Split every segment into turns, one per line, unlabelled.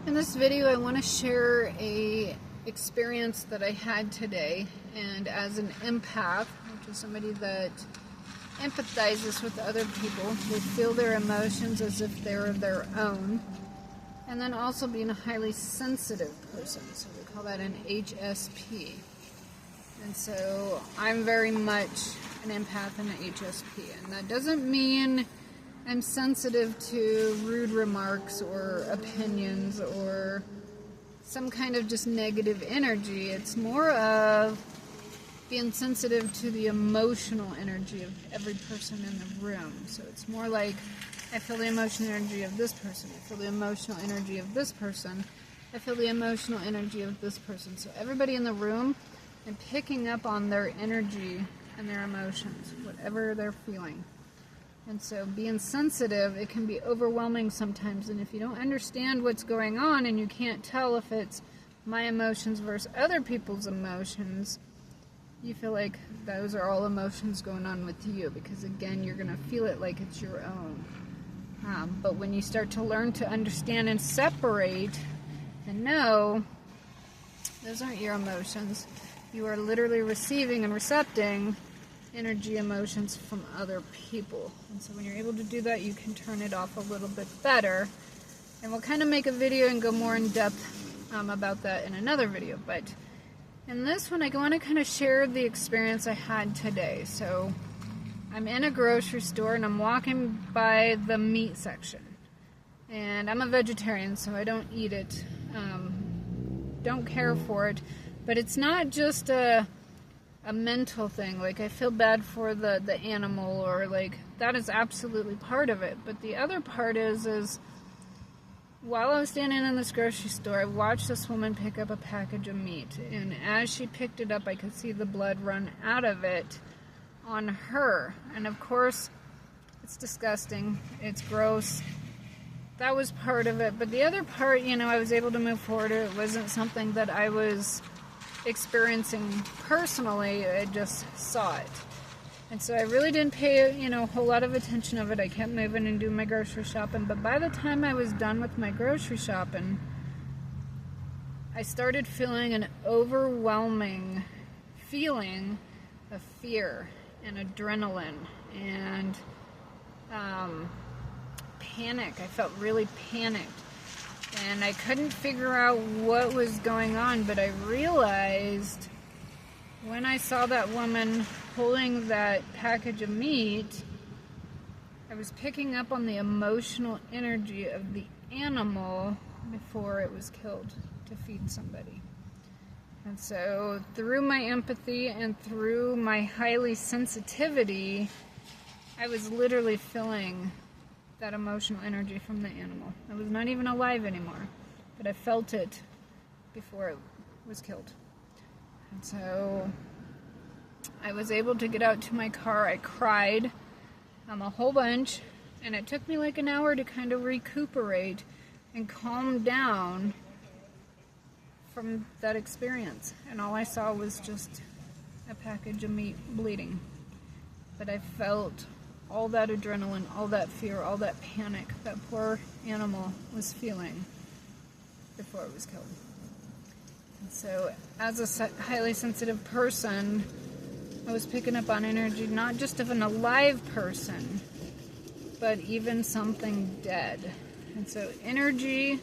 In this video, I want to share a experience that I had today, and as an empath, which is somebody that empathizes with other people, they feel their emotions as if they're their own, and then also being a highly sensitive person, so we call that an HSP. And so I'm very much an empath and an HSP, and that doesn't mean I'm sensitive to rude remarks or opinions or some kind of just negative energy. It's more of being sensitive to the emotional energy of every person in the room. So it's more like I feel the emotional energy of this person, I feel the emotional energy of this person, I feel the emotional energy of this person. So everybody in the room, I'm picking up on their energy and their emotions, whatever they're feeling. And so being sensitive, it can be overwhelming sometimes, and if you don't understand what's going on and you can't tell if it's my emotions versus other people's emotions, you feel like those are all emotions going on with you, because again, you're going to feel it like it's your own. But when you start to learn to understand and separate and know, those aren't your emotions. You are literally receiving and recepting energy, emotions from other people. And so when you're able to do that, you can turn it off a little bit better. And we'll kind of make a video and go more in depth about that in another video. But in this one, I want to kind of share the experience I had today. So I'm in a grocery store and I'm walking by the meat section. And I'm a vegetarian, so I don't eat it. Don't care for it. But it's not just a mental thing, like I feel bad for the animal, or like that is absolutely part of it. But the other part is while I was standing in this grocery store, I watched this woman pick up a package of meat, and as she picked it up, I could see the blood run out of it on her. And of course, it's disgusting, it's gross. That was part of it. But the other part, I was able to move forward. It wasn't something that I was experiencing personally, I just saw it. And so I really didn't pay a whole lot of attention of it. I kept moving and doing my grocery shopping, but by the time I was done with my grocery shopping, I started feeling an overwhelming feeling of fear and adrenaline and panic. I felt really panicked. And I couldn't figure out what was going on, but I realized when I saw that woman holding that package of meat, I was picking up on the emotional energy of the animal before it was killed to feed somebody. And so through my empathy and through my highly sensitivity, I was literally feeling that emotional energy from the animal. It was not even alive anymore, but I felt it before it was killed. And so I was able to get out to my car. I cried a whole bunch, and it took me like an hour to kind of recuperate and calm down from that experience. And all I saw was just a package of meat bleeding. But I felt all that adrenaline, all that fear, all that panic that poor animal was feeling before it was killed. And so as a highly sensitive person, I was picking up on energy not just of an alive person, but even something dead. And so energy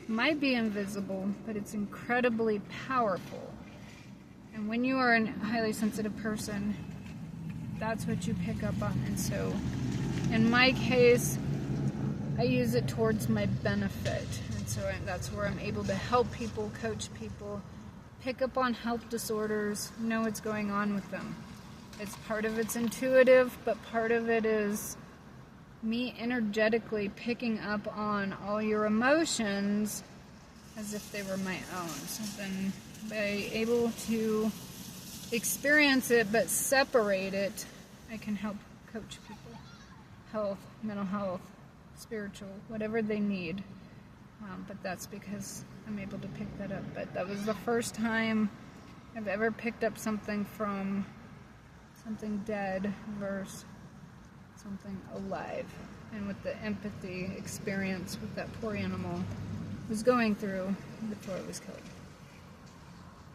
might be invisible, but it's incredibly powerful. And when you are a highly sensitive person, that's what you pick up on. And so in my case, I use it towards my benefit. And so that's where I'm able to help people, coach people, pick up on health disorders, know what's going on with them. It's part of it's intuitive, but part of it is me energetically picking up on all your emotions as if they were my own. So then by able to experience it but separate it, I can help coach people. Health, mental health, spiritual, whatever they need. But that's because I'm able to pick that up. But that was the first time I've ever picked up something from something dead versus something alive. And with the empathy experience with that poor animal, was going through before it was killed.